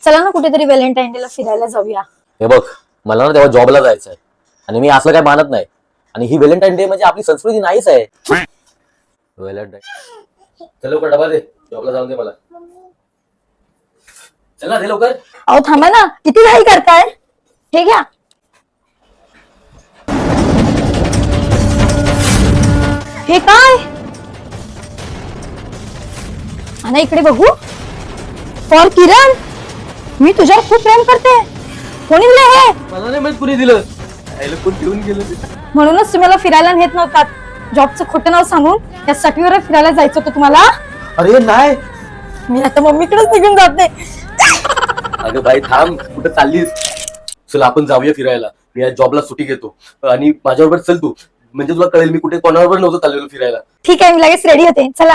चला ना कुठेतरी व्हॅलेंटाईन डेला फिरायला जाऊया. हे बघ, मला ना तेव्हा जॉबला जायचंय आणि मी असलं काय मानत नाही. आणि ही व्हॅलेंटाईन डे म्हणजे आपली संस्कृती नाहीच आहे. व्हॅलेंटाईन चल लवकर डबा दे, जॉबला जाऊन दे मला. चल ना दे लवकर. अहो थांबा ना, किती घाई करताय. हे घ्या. हे काय? आणि इकडे बघू. फॉर किरण, मी तुझ्यावर खूप प्रेम करते. कोणी दिलं हे? मला नाही माहित कुणी दिलं. आईला कोण ठेवून गेलं ते. म्हणूनच तुम्हाला फिरायला नेत नव्हतात. जॉबचं खोटं नाव सांगून या सटीवर फिरायला जायचं होतं तुम्हाला. अरे नाही. मी आता मम्मीकडेच निघून जाते. अगं बाई थांब, कुठं चाललीस? चल आपण जाऊया फिरायला. मी आज जॉबला सुट्टी घेतो आणि माझ्याबरोबर चल तू, म्हणजे तुला कळेल मी कुठे कोणाबरोबर नव्हतं चाललेलो फिरायला. ठीक आहे, मी लगेच रेडी होते. चला.